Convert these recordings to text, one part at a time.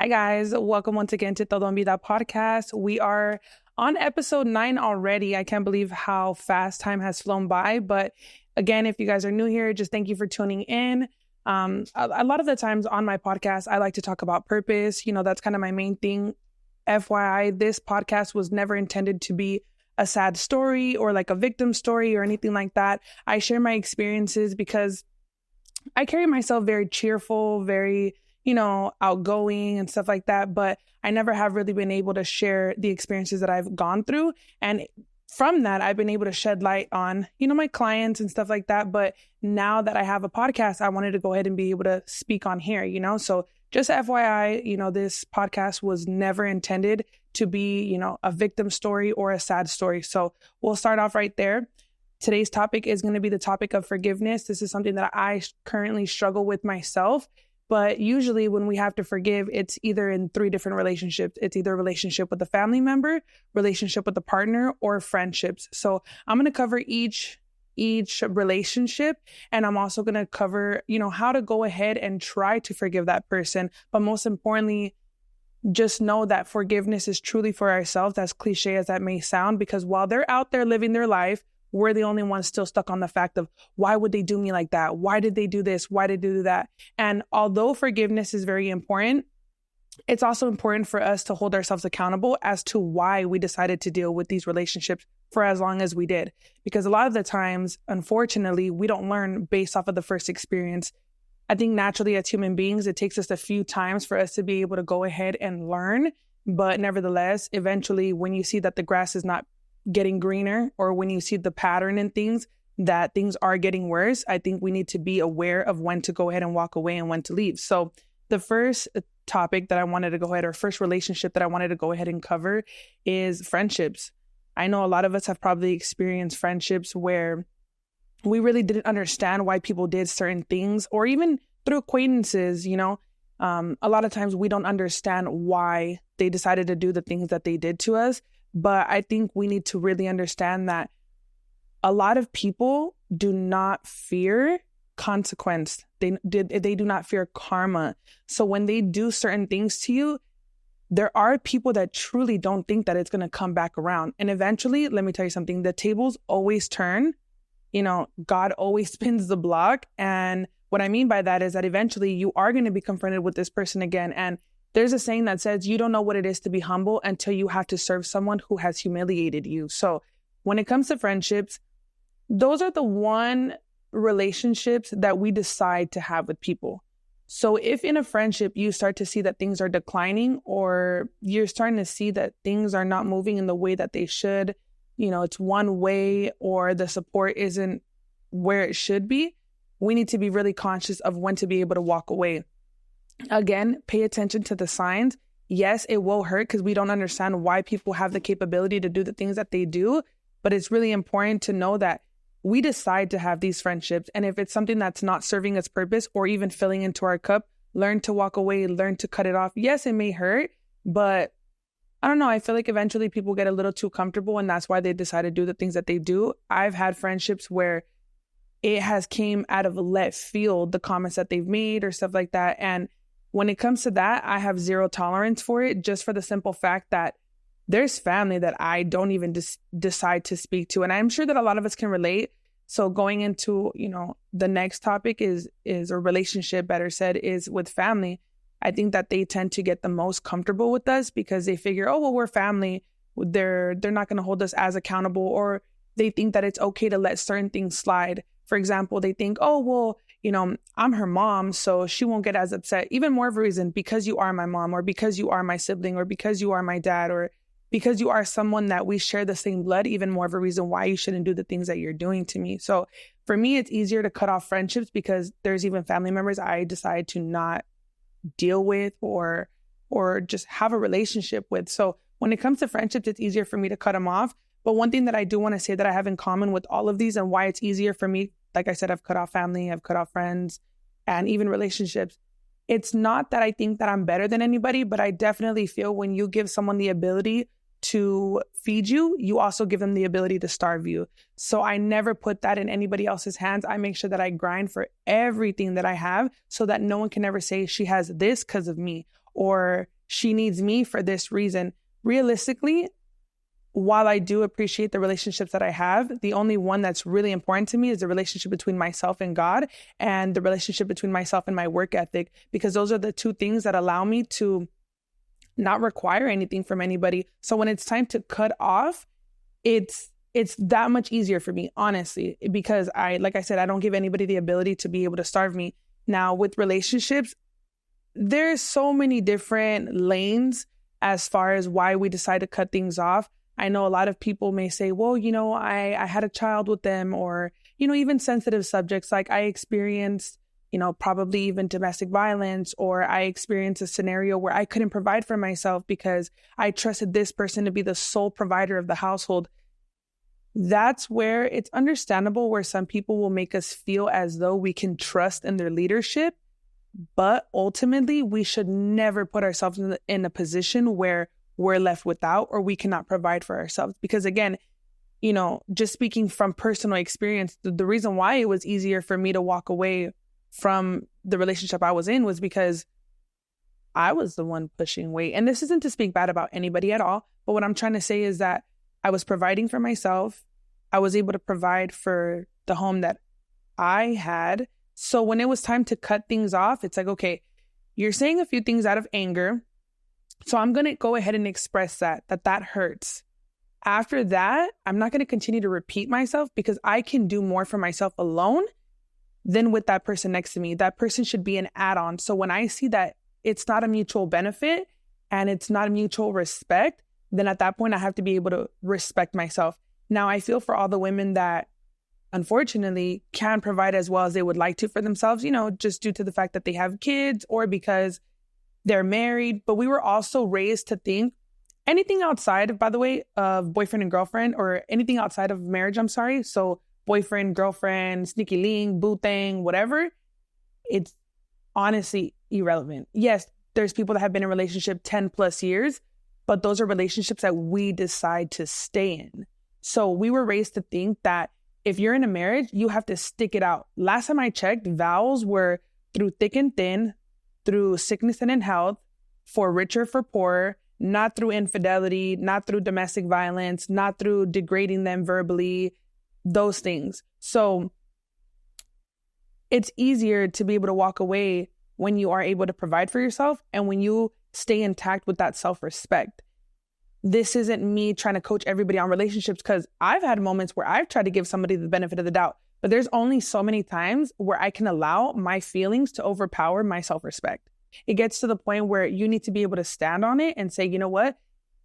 Hi, guys. Welcome once again to Todo, Vida podcast. We are on episode 9 already. I can't believe how fast time has flown by. But again, if you guys are new here, just thank you for tuning in. A lot of the times on my podcast, I like to talk about purpose. That's kind of my main thing. FYI, this podcast was never intended to be a sad story or like a victim story or anything like that. I share my experiences because I carry myself very cheerful, very outgoing and stuff like that. But I never have really been able to share the experiences that I've gone through. And from that, I've been able to shed light on, my clients and stuff like that. But now that I have a podcast, I wanted to go ahead and be able to speak on here, So just FYI, this podcast was never intended to be, a victim story or a sad story. So we'll start off right there. Today's topic is going to be the topic of forgiveness. This is something that I currently struggle with myself. But usually when we have to forgive, it's either in 3 different relationships. It's either a relationship with a family member, relationship with a partner, or friendships. So I'm going to cover each relationship. And I'm also going to cover, how to go ahead and try to forgive that person. But most importantly, just know that forgiveness is truly for ourselves, as cliche as that may sound, because while they're out there living their life, we're the only ones still stuck on the fact of, why would they do me like that? Why did they do this? Why did they do that? And although forgiveness is very important, it's also important for us to hold ourselves accountable as to why we decided to deal with these relationships for as long as we did. Because a lot of the times, unfortunately, we don't learn based off of the first experience. I think naturally as human beings, it takes us a few times for us to be able to go ahead and learn. But nevertheless, eventually, when you see that the grass is not getting greener, or when you see the pattern in things, that things are getting worse, I think we need to be aware of when to go ahead and walk away and when to leave. So the first topic that I wanted to go ahead, or first relationship that I wanted to go ahead and cover, is friendships. I know a lot of us have probably experienced friendships where we really didn't understand why people did certain things, or even through acquaintances, a lot of times we don't understand why they decided to do the things that they did to us. But I think we need to really understand that a lot of people do not fear consequence. They do not fear karma. So when they do certain things to you, there are people that truly don't think that it's going to come back around. And eventually, let me tell you something, the tables always turn. God always spins the block. And what I mean by that is that eventually you are going to be confronted with this person again. And there's a saying that says, you don't know what it is to be humble until you have to serve someone who has humiliated you. So when it comes to friendships, those are the one relationships that we decide to have with people. So if in a friendship, you start to see that things are declining, or you're starting to see that things are not moving in the way that they should, it's one way, or the support isn't where it should be, we need to be really conscious of when to be able to walk away. Again, pay attention to the signs. Yes, it will hurt because we don't understand why people have the capability to do the things that they do. But it's really important to know that we decide to have these friendships. And if it's something that's not serving its purpose or even filling into our cup, learn to walk away, learn to cut it off. Yes, it may hurt, but I don't know. I feel like eventually people get a little too comfortable, and that's why they decide to do the things that they do. I've had friendships where it has came out of left field, the comments that they've made or stuff like that. And when it comes to that, I have zero tolerance for it, just for the simple fact that there's family that I don't even decide to speak to. And I'm sure that a lot of us can relate. So going into, the next topic is a relationship, better said, is with family. I think that they tend to get the most comfortable with us because they figure, oh, well, we're family. They're not going to hold us as accountable, or they think that it's okay to let certain things slide. For example, they think, oh, well, I'm her mom, so she won't get as upset. Even more of a reason, because you are my mom, or because you are my sibling, or because you are my dad, or because you are someone that we share the same blood, even more of a reason why you shouldn't do the things that you're doing to me. So for me, it's easier to cut off friendships because there's even family members I decide to not deal with or just have a relationship with. So when it comes to friendships, it's easier for me to cut them off. But one thing that I do want to say that I have in common with all of these, and why it's easier for me, like I said, I've cut off family, I've cut off friends, and even relationships. It's not that I think that I'm better than anybody, but I definitely feel when you give someone the ability to feed you, you also give them the ability to starve you. So I never put that in anybody else's hands. I make sure that I grind for everything that I have so that no one can ever say she has this because of me, or she needs me for this reason. Realistically, while I do appreciate the relationships that I have, the only one that's really important to me is the relationship between myself and God, and the relationship between myself and my work ethic, because those are the two things that allow me to not require anything from anybody. So when it's time to cut off, it's that much easier for me, honestly, because like I said, I don't give anybody the ability to be able to starve me. Now with relationships, there's so many different lanes as far as why we decide to cut things off. I know a lot of people may say, well, I had a child with them, or, even sensitive subjects like I experienced, probably even domestic violence, or I experienced a scenario where I couldn't provide for myself because I trusted this person to be the sole provider of the household. That's where it's understandable where some people will make us feel as though we can trust in their leadership. But ultimately, we should never put ourselves in a position where we're left without, or we cannot provide for ourselves. Because again, just speaking from personal experience, the reason why it was easier for me to walk away from the relationship I was in was because I was the one pushing weight. And this isn't to speak bad about anybody at all. But what I'm trying to say is that I was providing for myself. I was able to provide for the home that I had. So when it was time to cut things off, it's like, okay, you're saying a few things out of anger. So I'm going to go ahead and express that hurts. After that, I'm not going to continue to repeat myself, because I can do more for myself alone than with that person next to me. That person should be an add-on. So when I see that it's not a mutual benefit and it's not a mutual respect, then at that point, I have to be able to respect myself. Now, I feel for all the women that unfortunately can't provide as well as they would like to for themselves, just due to the fact that they have kids or because they're married. But we were also raised to think anything outside, by the way, of boyfriend and girlfriend, or anything outside of marriage, I'm sorry. So boyfriend, girlfriend, sneaky link, boo thing, whatever, it's honestly irrelevant. Yes, there's people that have been in a relationship 10 plus years, but those are relationships that we decide to stay in. So we were raised to think that if you're in a marriage, you have to stick it out. Last time I checked, vows were through thick and thin, through sickness and in health, for richer, for poorer, not through infidelity, not through domestic violence, not through degrading them verbally, those things. So it's easier to be able to walk away when you are able to provide for yourself and when you stay intact with that self-respect. This isn't me trying to coach everybody on relationships, because I've had moments where I've tried to give somebody the benefit of the doubt, but there's only so many times where I can allow my feelings to overpower my self-respect. It gets to the point where you need to be able to stand on it and say, you know what,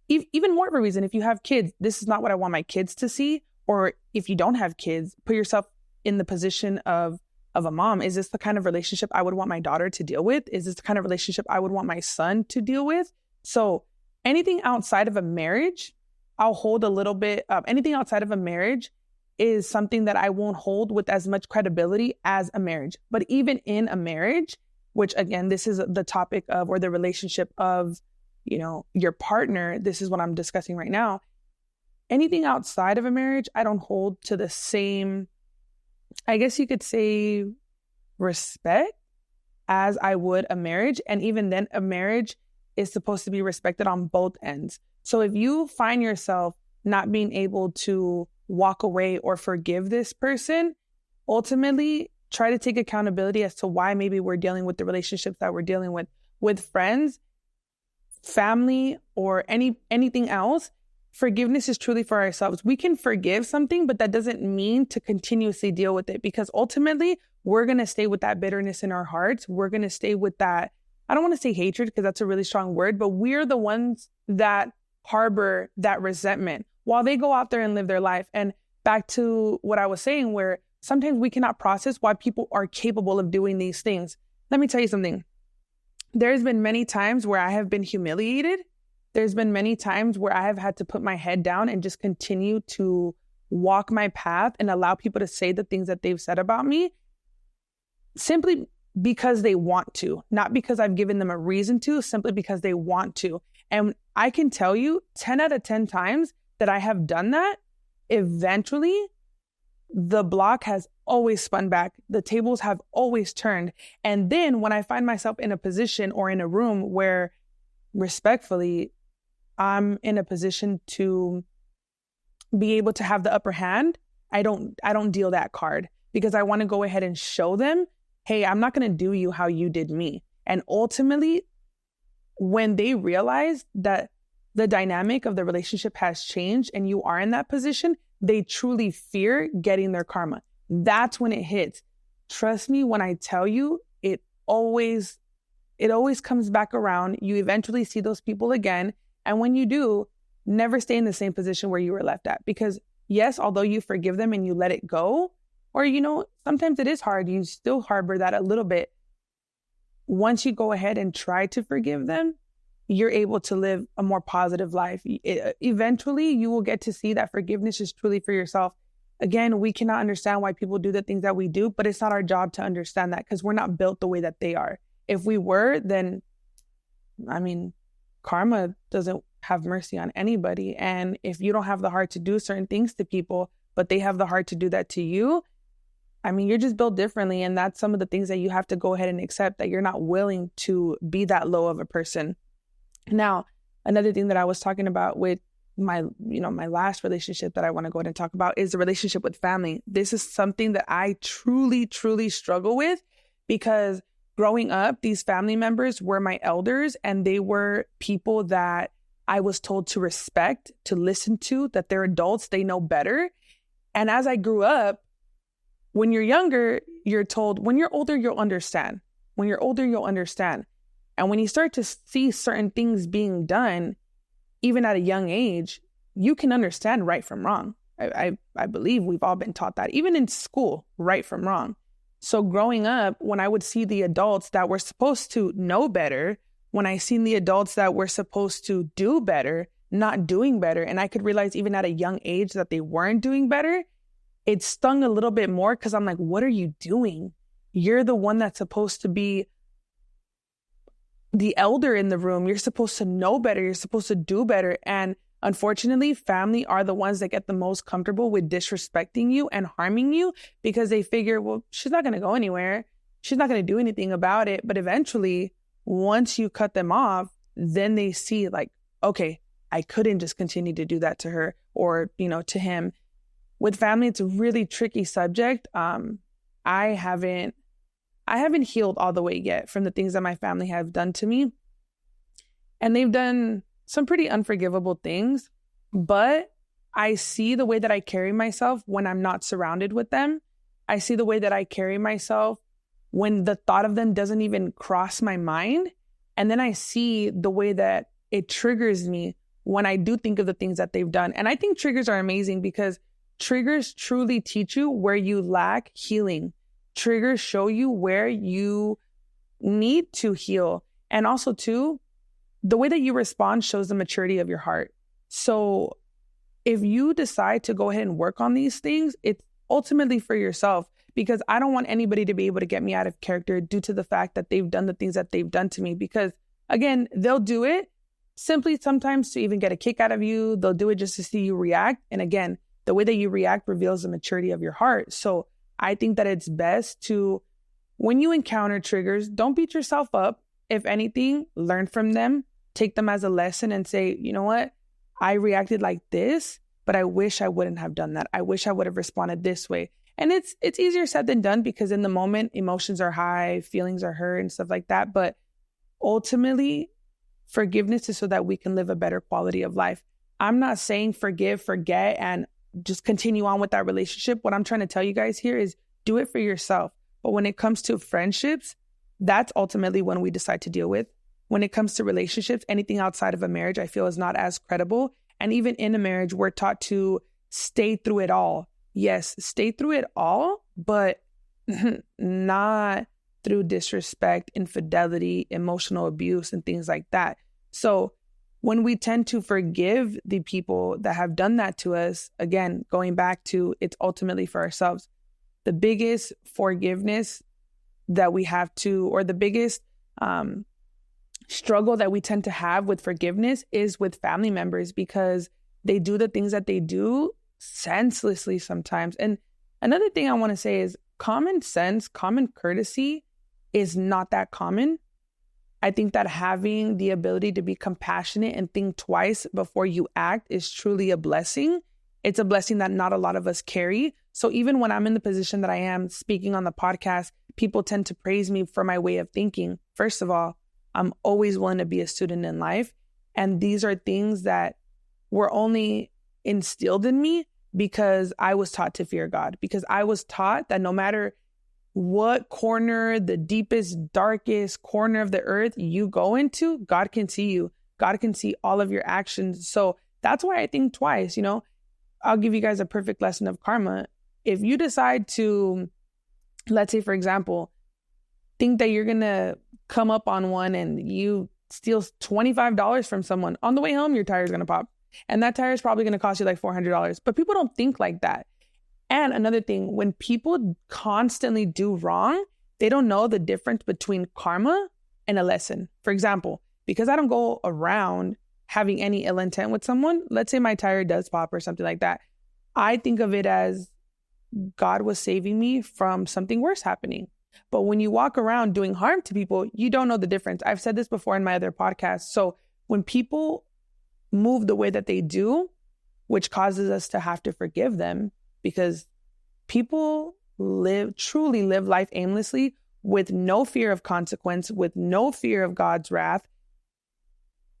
even more of a reason, if you have kids, this is not what I want my kids to see. Or if you don't have kids, put yourself in the position of a mom. Is this the kind of relationship I would want my daughter to deal with? Is this the kind of relationship I would want my son to deal with? So anything outside of a marriage, I'll hold a little bit up. Anything outside of a marriage is something that I won't hold with as much credibility as a marriage. But even in a marriage, which again, this is the topic of, or the relationship of, your partner, this is what I'm discussing right now. Anything outside of a marriage, I don't hold to the same, I guess you could say, respect as I would a marriage. And even then, a marriage is supposed to be respected on both ends. So if you find yourself not being able to walk away or forgive this person, ultimately try to take accountability as to why maybe we're dealing with the relationships that we're dealing with friends, family, or anything else. Forgiveness is truly for ourselves. We can forgive something, but that doesn't mean to continuously deal with it, because ultimately we're going to stay with that bitterness in our hearts. We're going to stay with that, I don't want to say hatred because that's a really strong word, but we're the ones that harbor that resentment while they go out there and live their life. And back to what I was saying, where sometimes we cannot process why people are capable of doing these things. Let me tell you something. There's been many times where I have been humiliated. There's been many times where I have had to put my head down and just continue to walk my path and allow people to say the things that they've said about me simply because they want to, not because I've given them a reason to, simply because they want to. And I can tell you 10 out of 10 times that I have done that, eventually the block has always spun back. The tables have always turned. And then when I find myself in a position or in a room where respectfully, I'm in a position to be able to have the upper hand, I don't deal that card, because I want to go ahead and show them, hey, I'm not going to do you how you did me. And ultimately, when they realize that the dynamic of the relationship has changed and you are in that position, they truly fear getting their karma. That's when it hits. Trust me when I tell you, it always comes back around. You eventually see those people again. And when you do, never stay in the same position where you were left at. Because yes, although you forgive them and you let it go, or, sometimes it is hard, you still harbor that a little bit. Once you go ahead and try to forgive them, you're able to live a more positive life. Eventually, you will get to see that forgiveness is truly for yourself. Again, we cannot understand why people do the things that we do, but it's not our job to understand that, because we're not built the way that they are. If we were, then, karma doesn't have mercy on anybody. And if you don't have the heart to do certain things to people, but they have the heart to do that to you, you're just built differently. And that's some of the things that you have to go ahead and accept, that you're not willing to be that low of a person. Now, another thing that I was talking about with my last relationship that I want to go ahead and talk about is the relationship with family. This is something that I truly, truly struggle with, because growing up, these family members were my elders, and they were people that I was told to respect, to listen to, that they're adults, they know better. And as I grew up, when you're younger, you're told, when you're older, you'll understand. When you're older, you'll understand. And when you start to see certain things being done, even at a young age, you can understand right from wrong. I believe we've all been taught that, even in school, right from wrong. So growing up, when I would see the adults that were supposed to know better, when I seen the adults that were supposed to do better, not doing better, and I could realize even at a young age that they weren't doing better, it stung a little bit more, because I'm like, what are you doing? You're the one that's supposed to be the elder in the room. You're supposed to know better. You're supposed to do better. And unfortunately, family are the ones that get the most comfortable with disrespecting you and harming you, because they figure, well, she's not going to go anywhere. She's not going to do anything about it. But eventually, once you cut them off, then they see like, okay, I couldn't just continue to do that to her or, to him. With family, it's a really tricky subject. I haven't healed all the way yet from the things that my family have done to me. And they've done some pretty unforgivable things, but I see the way that I carry myself when I'm not surrounded with them. I see the way that I carry myself when the thought of them doesn't even cross my mind. And then I see the way that it triggers me when I do think of the things that they've done. And I think triggers are amazing, because triggers truly teach you where you lack healing. Triggers show you where you need to heal. And also too, the way that you respond shows the maturity of your heart. So if you decide to go ahead and work on these things, it's ultimately for yourself, because I don't want anybody to be able to get me out of character due to the fact that they've done the things that they've done to me. Because again, they'll do it simply sometimes to even get a kick out of you. They'll do it just to see you react. And again, the way that you react reveals the maturity of your heart. So I think that it's best to, when you encounter triggers, don't beat yourself up. If anything, learn from them, take them as a lesson and say, you know what? I reacted like this, but I wish I wouldn't have done that. I wish I would have responded this way. And it's easier said than done, because in the moment, emotions are high, feelings are hurt and stuff like that. But ultimately, forgiveness is so that we can live a better quality of life. I'm not saying forgive, forget, and just continue on with that relationship. What I'm trying to tell you guys here is do it for yourself. But when it comes to friendships, that's ultimately when we decide to deal with. When it comes to relationships, anything outside of a marriage, I feel is not as credible. And even in a marriage, we're taught to stay through it all. Yes, stay through it all, but not through disrespect, infidelity, emotional abuse, and things like that. So when we tend to forgive the people that have done that to us, again, going back to it's ultimately for ourselves. The biggest forgiveness that we have to, or the biggest struggle that we tend to have with forgiveness is with family members, because they do the things that they do senselessly sometimes. And Another thing I want to say is common sense, common courtesy is not that common. I think that having the ability to be compassionate and think twice before you act is truly a blessing. It's a blessing that not a lot of us carry. So even when I'm in the position that I am speaking on the podcast, people tend to praise me for my way of thinking. First of all, I'm always willing to be a student in life. And these are things that were only instilled in me because I was taught to fear God, because I was taught that no matter what corner, the deepest, darkest corner of the earth you go into, God can see you. God can see all of your actions. So that's why I think twice. I'll give you guys a perfect lesson of karma. If you decide to, let's say, for example, think that you're going to come up on one and you steal $25 from someone, on the way home, your tire is going to pop. And that tire is probably going to cost you like $400. But people don't think like that. And another thing, when people constantly do wrong, they don't know the difference between karma and a lesson. For example, because I don't go around having any ill intent with someone, let's say my tire does pop or something like that, I think of it as God was saving me from something worse happening. But when you walk around doing harm to people, you don't know the difference. I've said this before in my other podcasts. So when people move the way that they do, which causes us to have to forgive them, because people truly live life aimlessly with no fear of consequence, with no fear of God's wrath.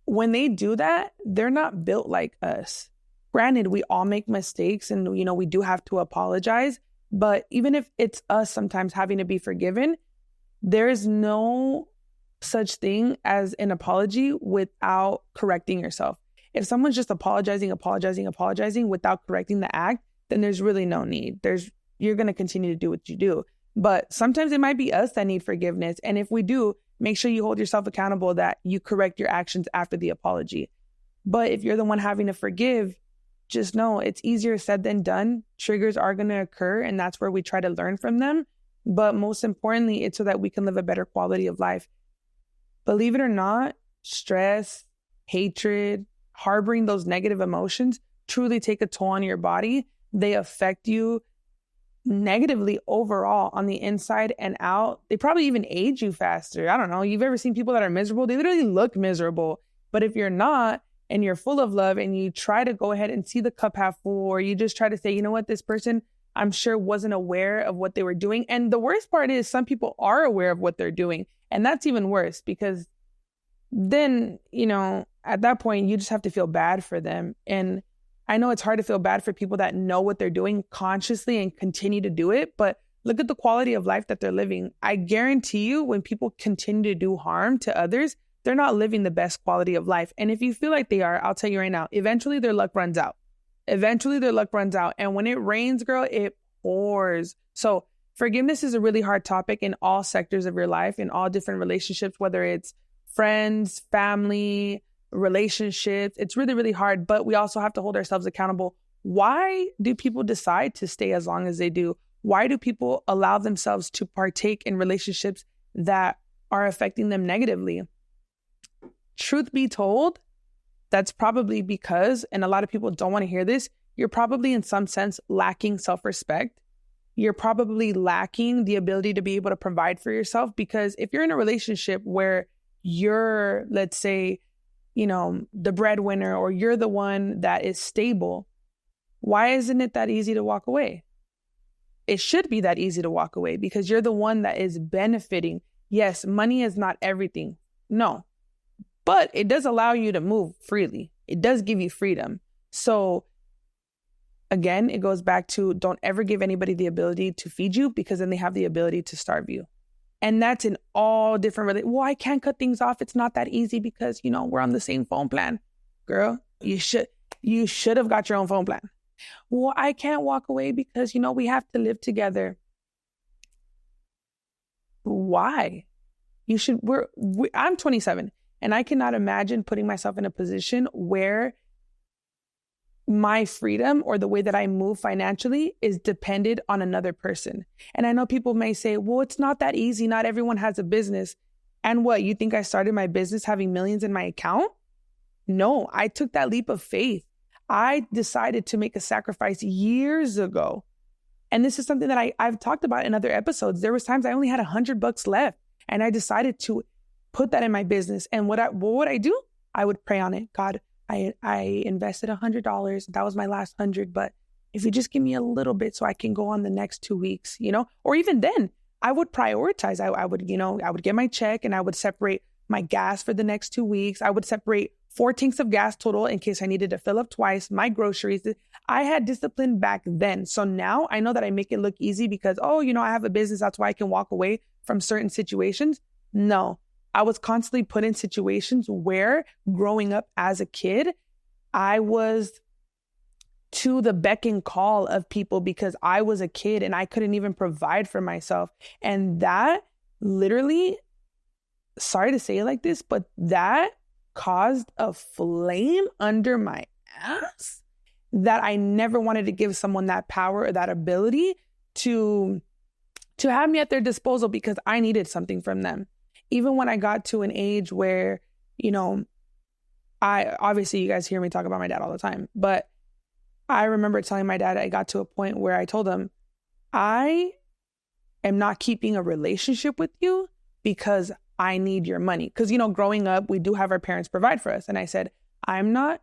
When they do that, they're not built like us. Granted, we all make mistakes and, we do have to apologize. But even if it's us sometimes having to be forgiven, there is no such thing as an apology without correcting yourself. If someone's just apologizing without correcting the act, then there's really no need. You're going to continue to do what you do. But sometimes it might be us that need forgiveness. And if we do, make sure you hold yourself accountable that you correct your actions after the apology. But if you're the one having to forgive, just know it's easier said than done. Triggers are going to occur, and that's where we try to learn from them. But most importantly, it's so that we can live a better quality of life. Believe it or not, stress, hatred, harboring those negative emotions truly take a toll on your body. They affect you negatively overall on the inside and out. They probably even age you faster. I don't know. You've ever seen people that are miserable? They literally look miserable. But if you're not, and you're full of love, and you try to go ahead and see the cup half full, or you just try to say, you know what, this person, I'm sure, wasn't aware of what they were doing. And the worst part is some people are aware of what they're doing. And that's even worse, because then, at that point, you just have to feel bad for them. And I know it's hard to feel bad for people that know what they're doing consciously and continue to do it, but look at the quality of life that they're living. I guarantee you, when people continue to do harm to others, they're not living the best quality of life. And if you feel like they are, I'll tell you right now, eventually their luck runs out. And when it rains, girl, it pours. So forgiveness is a really hard topic in all sectors of your life, in all different relationships, whether it's friends, family, relationships. It's really, really hard, but we also have to hold ourselves accountable. Why do people decide to stay as long as they do? Why do people allow themselves to partake in relationships that are affecting them negatively? Truth be told, that's probably because, and a lot of people don't want to hear this, you're probably in some sense lacking self-respect. You're probably lacking the ability to be able to provide for yourself, because if you're in a relationship where you're, let's say, the breadwinner, or you're the one that is stable, why isn't it that easy to walk away? It should be that easy to walk away because you're the one that is benefiting. Yes, money is not everything. No. But it does allow you to move freely. It does give you freedom. So again, it goes back to, don't ever give anybody the ability to feed you, because then they have the ability to starve you. And that's in all different well, I can't cut things off. It's not that easy because, we're on the same phone plan. Girl, you should have got your own phone plan. Well, I can't walk away because, we have to live together. Why? I'm 27. And I cannot imagine putting myself in a position where my freedom or the way that I move financially is dependent on another person. And I know people may say, well, it's not that easy. Not everyone has a business. And what, you think I started my business having millions in my account? No, I took that leap of faith. I decided to make a sacrifice years ago And this is something that I've talked about in other episodes. There was times I only had $100 left and I decided to put that in my business. And what would I do? I would pray on it. God, I invested $100. That was my last 100. But if you just give me a little bit so I can go on the next 2 weeks, or even then I would prioritize. I would get my check and I would separate my gas for the next 2 weeks. I would separate 4 tanks of gas total in case I needed to fill up twice, my groceries. I had discipline back then. So now I know that I make it look easy because, I have a business. That's why I can walk away from certain situations. No, I was constantly put in situations where growing up as a kid, I was to the beck and call of people because I was a kid and I couldn't even provide for myself. And that literally, sorry to say it like this, but that caused a flame under my ass that I never wanted to give someone that power or that ability to have me at their disposal because I needed something from them. Even when I got to an age where, I obviously you guys hear me talk about my dad all the time, but I remember telling my dad, I got to a point where I told him, I am not keeping a relationship with you because I need your money. Because, growing up, we do have our parents provide for us. And I said, I'm not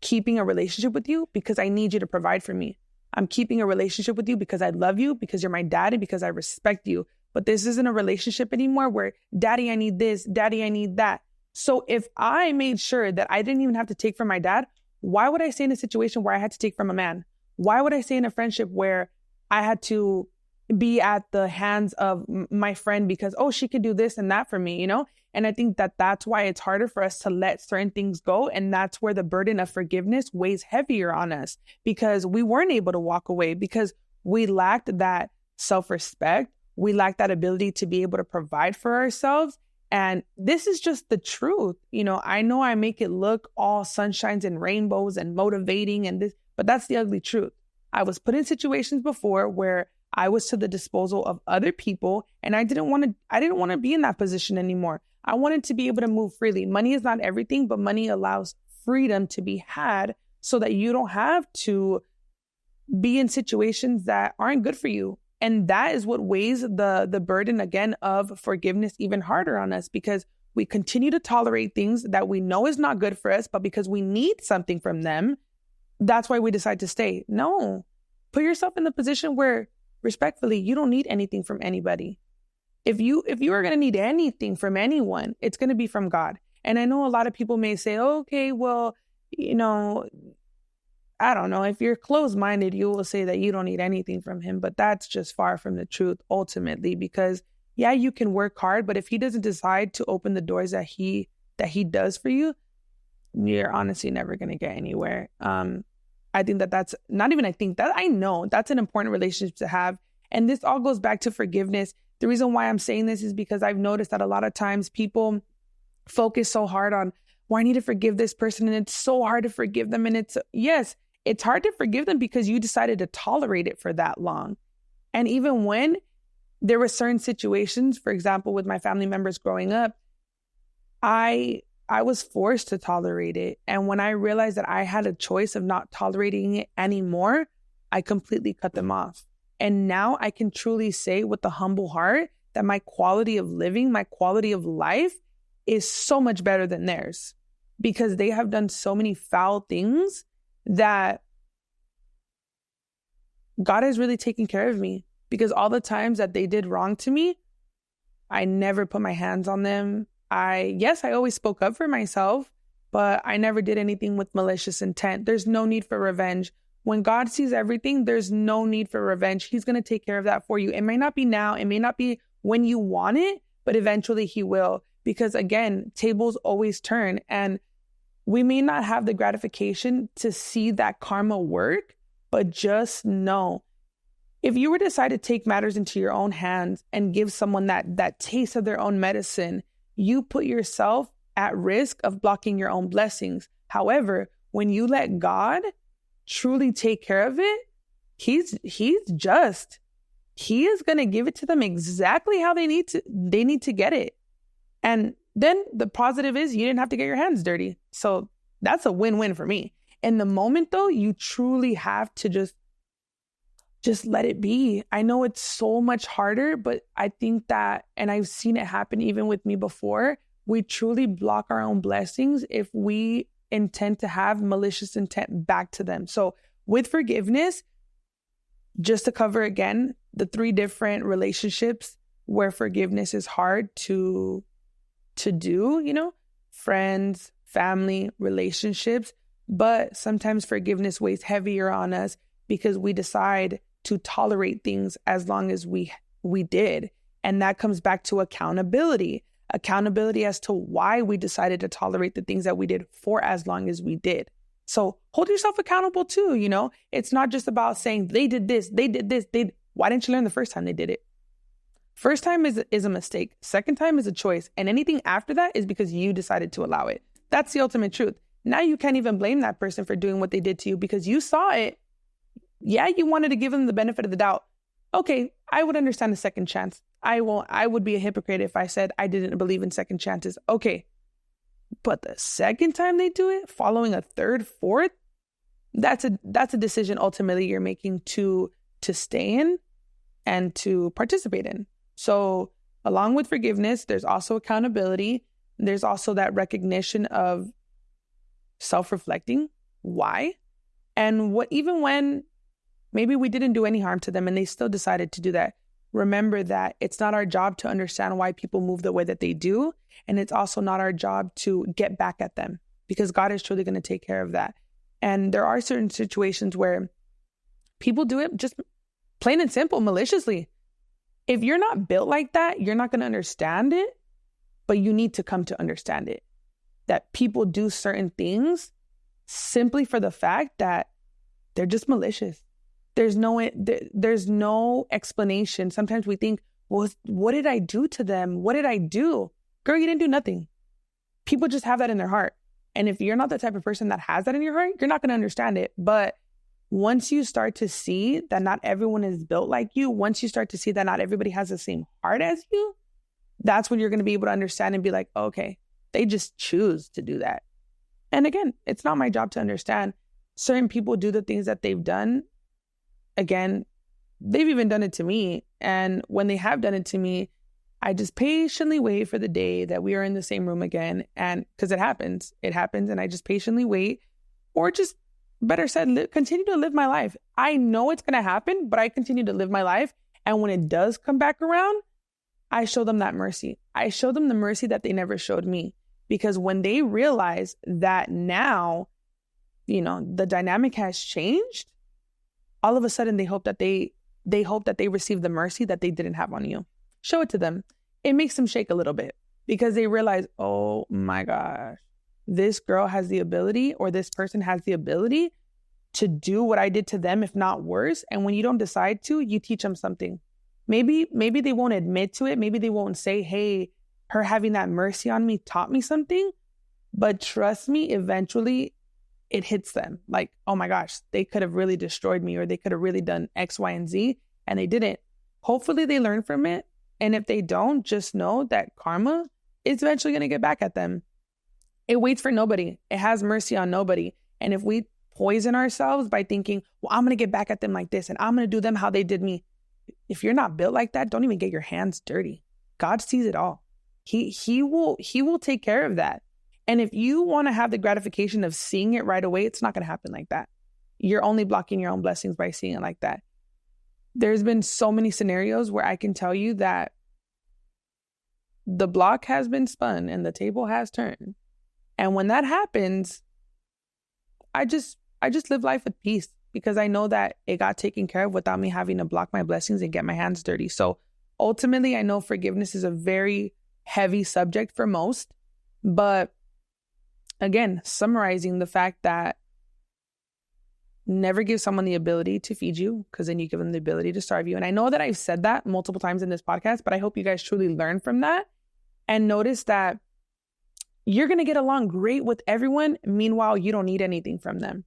keeping a relationship with you because I need you to provide for me. I'm keeping a relationship with you because I love you, because you're my dad, and because I respect you. But this isn't a relationship anymore where, daddy, I need this, daddy, I need that. So if I made sure that I didn't even have to take from my dad, why would I stay in a situation where I had to take from a man? Why would I stay in a friendship where I had to be at the hands of my friend because, she could do this and that for me, And I think that that's why it's harder for us to let certain things go. And that's where the burden of forgiveness weighs heavier on us because we weren't able to walk away because we lacked that self-respect. We lacked that ability to be able to provide for ourselves. And this is just the truth. I know I make it look all sunshines and rainbows and motivating and this, but that's the ugly truth. I was put in situations before where I was to the disposal of other people and I didn't want to be in that position anymore. I wanted to be able to move freely. Money is not everything, but money allows freedom to be had so that you don't have to be in situations that aren't good for you. And that is what weighs the burden again of forgiveness even harder on us because we continue to tolerate things that we know is not good for us, but because we need something from them, that's why we decide to stay. No, put yourself in the position where respectfully, you don't need anything from anybody. If you are going to need anything from anyone, it's going to be from God. And I know a lot of people may say, okay, well, I don't know. If you're closed-minded, you will say that you don't need anything from him, but that's just far from the truth ultimately, because yeah, you can work hard, but if he doesn't decide to open the doors that he does for you, you're honestly never going to get anywhere. I think that's not even, I know that's an important relationship to have. And this all goes back to forgiveness. The reason why I'm saying this is because I've noticed that a lot of times people focus so hard on, well, I need to forgive this person. And it's so hard to forgive them. And it's hard to forgive them because you decided to tolerate it for that long. And even when there were certain situations, for example, with my family members growing up, I was forced to tolerate it. And when I realized that I had a choice of not tolerating it anymore, I completely cut them off. And now I can truly say with a humble heart that my quality of living, my quality of life is so much better than theirs because they have done so many foul things that God has really taken care of me, because all the times that they did wrong to me, I never put my hands on them. I always spoke up for myself, but I never did anything with malicious intent. There's no need for revenge. When God sees everything, there's no need for revenge. He's going to take care of that for you. It may not be now. It may not be when you want it, but eventually he will. Because again, tables always turn, and we may not have the gratification to see that karma work, but just know, if you were to decide to take matters into your own hands and give someone that taste of their own medicine, you put yourself at risk of blocking your own blessings. However, when you let God truly take care of it, he's just. He is going to give it to them exactly how they need to get it. And then the positive is you didn't have to get your hands dirty. So that's a win-win for me. In the moment though, you truly have to just just let it be. I know it's so much harder, but I think that, and I've seen it happen even with me before, we truly block our own blessings if we intend to have malicious intent back to them. So with forgiveness, just to cover again, the 3 different relationships where forgiveness is hard to do, friends, family, relationships, but sometimes forgiveness weighs heavier on us because we decide to tolerate things as long as we did. And that comes back to accountability as to why we decided to tolerate the things that we did for as long as we did. So hold yourself accountable too, It's not just about saying they did this, why didn't you learn the first time they did it? First time is a mistake. Second time is a choice. And anything after that is because you decided to allow it. That's the ultimate truth. Now you can't even blame that person for doing what they did to you because you saw it. Yeah, you wanted to give them the benefit of the doubt. Okay, I would understand a second chance. I would be a hypocrite if I said I didn't believe in second chances. Okay. But the second time they do it, following a third, fourth, that's a decision ultimately you're making to stay in and to participate in. So along with forgiveness, there's also accountability. There's also that recognition of self-reflecting. Why? And even when maybe we didn't do any harm to them and they still decided to do that, remember that it's not our job to understand why people move the way that they do. And it's also not our job to get back at them because God is truly going to take care of that. And there are certain situations where people do it just plain and simple, maliciously. If you're not built like that, you're not going to understand it, but you need to come to understand it. That people do certain things simply for the fact that they're just malicious. There's no explanation. Sometimes we think, well, what did I do to them? What did I do? Girl, you didn't do nothing. People just have that in their heart. And if you're not the type of person that has that in your heart, you're not going to understand it. But once you start to see that not everyone is built like you, once you start to see that not everybody has the same heart as you, that's when you're going to be able to understand and be like, okay, they just choose to do that. And again, it's not my job to understand. Certain people do the things that they've done. Again, they've even done it to me. And when they have done it to me, I just patiently wait for the day that we are in the same room again. And because it happens. And I just patiently wait, or just better said, continue to live my life. I know it's going to happen, but I continue to live my life. And when it does come back around, I show them that mercy. I show them the mercy that they never showed me. Because when they realize that now, the dynamic has changed, all of a sudden they hope that they receive the mercy that they didn't have on you. Show it to them. It makes them shake a little bit because they realize, oh my gosh, this girl has the ability, or this person has the ability to do what I did to them, if not worse. And when you don't decide to, you teach them something. Maybe they won't admit to it. Maybe they won't say, hey, her having that mercy on me taught me something. But trust me, eventually it hits them. Like, oh my gosh, they could have really destroyed me, or they could have really done X, Y, and Z, and they didn't. Hopefully they learn from it. And if they don't, just know that karma is eventually going to get back at them. It waits for nobody. It has mercy on nobody. And if we poison ourselves by thinking, well, I'm going to get back at them like this, and I'm going to do them how they did me. If you're not built like that, don't even get your hands dirty. God sees it all. He will take care of that. And if you want to have the gratification of seeing it right away, it's not going to happen like that. You're only blocking your own blessings by seeing it like that. There's been so many scenarios where I can tell you that the block has been spun and the table has turned. And when that happens, I just live life with peace, because I know that it got taken care of without me having to block my blessings and get my hands dirty. So ultimately, I know forgiveness is a very heavy subject for most. But again, summarizing the fact that never give someone the ability to feed you, because then you give them the ability to starve you. And I know that I've said that multiple times in this podcast, but I hope you guys truly learn from that and notice that you're going to get along great with everyone. Meanwhile, you don't need anything from them.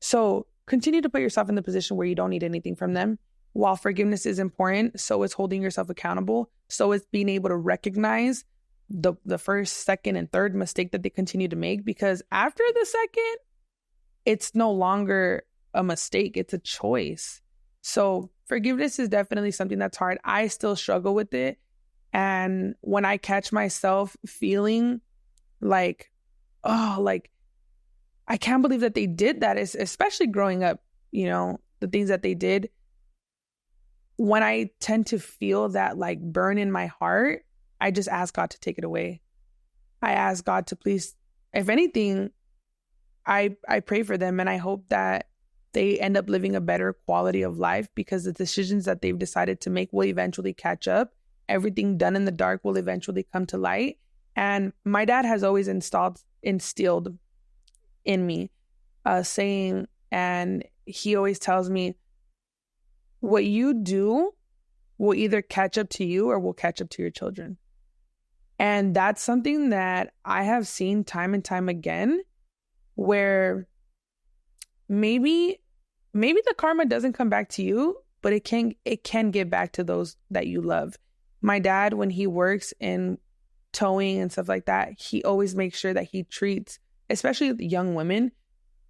So continue to put yourself in the position where you don't need anything from them. While forgiveness is important, so is holding yourself accountable. So is being able to recognize the first, second, and third mistake that they continue to make. Because after the second, it's no longer a mistake. It's a choice. So forgiveness is definitely something that's hard. I still struggle with it. And when I catch myself feeling like, oh, like, I can't believe that they did that, especially growing up, the things that they did. When I tend to feel that like burn in my heart, I just ask God to take it away. I ask God to please, if anything, I pray for them and I hope that they end up living a better quality of life, because the decisions that they've decided to make will eventually catch up. Everything done in the dark will eventually come to light. And my dad has always instilled in me saying, and he always tells me, what you do will either catch up to you or will catch up to your children. And that's something that I have seen time and time again, where maybe the karma doesn't come back to you, but it can get back to those that you love. My dad, when he works in towing and stuff like that, he always makes sure that he treats, especially young women,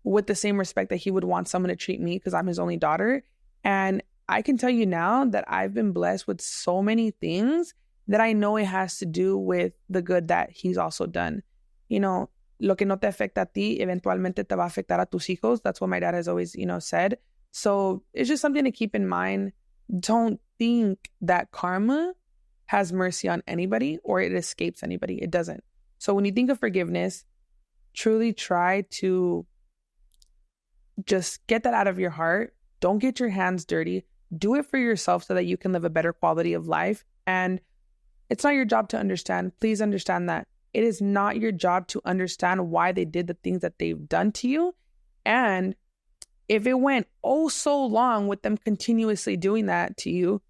with the same respect that he would want someone to treat me, because I'm his only daughter. And I can tell you now that I've been blessed with so many things that I know it has to do with the good that he's also done. Lo que no te afecta a ti, eventualmente te va a afectar a tus hijos. That's what my dad has always, said. So it's just something to keep in mind. Don't think that karma has mercy on anybody or it escapes anybody. It doesn't. So when you think of forgiveness, truly try to just get that out of your heart. Don't get your hands dirty. Do it for yourself so that you can live a better quality of life. And it's not your job to understand. Please understand that. It is not your job to understand why they did the things that they've done to you. And if it went so long with them continuously doing that to you,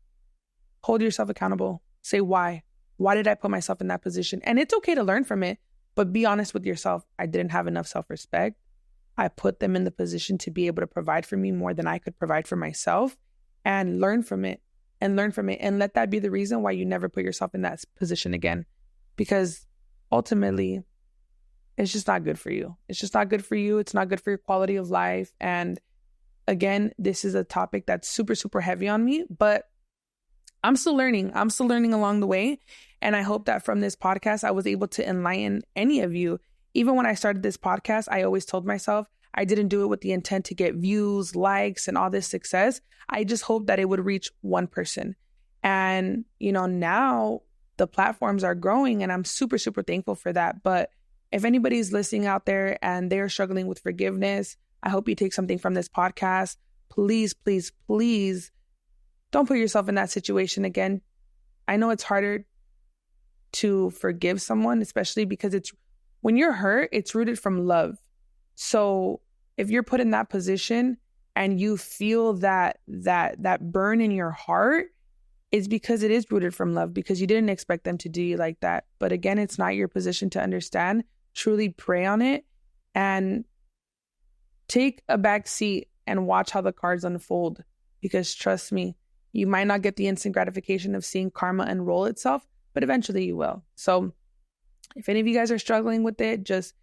hold yourself accountable. Say why. Why did I put myself in that position? And it's okay to learn from it, but be honest with yourself. I didn't have enough self-respect. I put them in the position to be able to provide for me more than I could provide for myself, and learn from it and let that be the reason why you never put yourself in that position again, because ultimately it's just not good for you. It's just not good for you. It's not good for your quality of life. And again, this is a topic that's super, super heavy on me, but I'm still learning. I'm still learning along the way. And I hope that from this podcast, I was able to enlighten any of you. Even when I started this podcast, I always told myself I didn't do it with the intent to get views, likes, and all this success. I just hoped that it would reach one person. And, now the platforms are growing and I'm super, super thankful for that. But if anybody's listening out there and they're struggling with forgiveness, I hope you take something from this podcast. Please, please, please don't put yourself in that situation again. I know it's harder to forgive someone, especially because when you're hurt, it's rooted from love. So if you're put in that position and you feel that burn in your heart, it's because it is rooted from love, because you didn't expect them to do you like that. But again, it's not your position to understand. Truly pray on it and take a back seat and watch how the cards unfold, because trust me, you might not get the instant gratification of seeing karma unroll itself, but eventually you will. So if any of you guys are struggling with it, just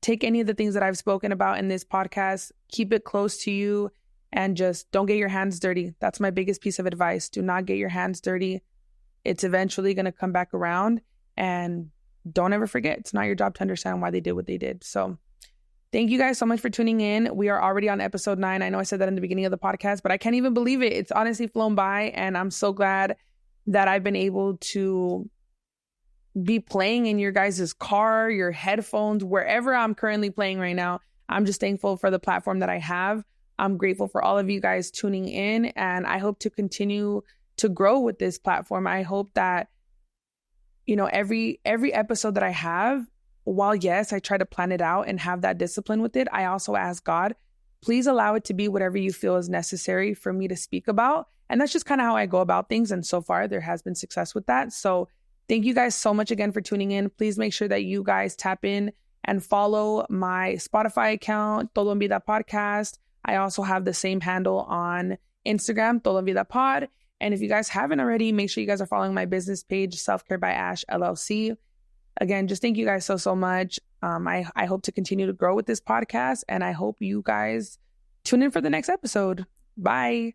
take any of the things that I've spoken about in this podcast, keep it close to you, and just don't get your hands dirty. That's my biggest piece of advice. Do not get your hands dirty. It's eventually going to come back around, and don't ever forget, it's not your job to understand why they did what they did. So thank you guys so much for tuning in. We are already on episode 9. I know I said that in the beginning of the podcast, but I can't even believe it. It's honestly flown by, and I'm so glad that I've been able to be playing in your guys' car, your headphones, wherever I'm currently playing right now. I'm just thankful for the platform that I have. I'm grateful for all of you guys tuning in, and I hope to continue to grow with this platform. I hope that, every episode that I have, while yes, I try to plan it out and have that discipline with it, I also ask God, please allow it to be whatever you feel is necessary for me to speak about. And that's just kind of how I go about things. And so far, there has been success with that. So thank you guys so much again for tuning in. Please make sure that you guys tap in and follow my Spotify account, Todo Vida Podcast. I also have the same handle on Instagram, Todo Vida Pod. And if you guys haven't already, make sure you guys are following my business page, Self Care by Ash LLC. Again, just thank you guys so much. I hope to continue to grow with this podcast, and I hope you guys tune in for the next episode. Bye.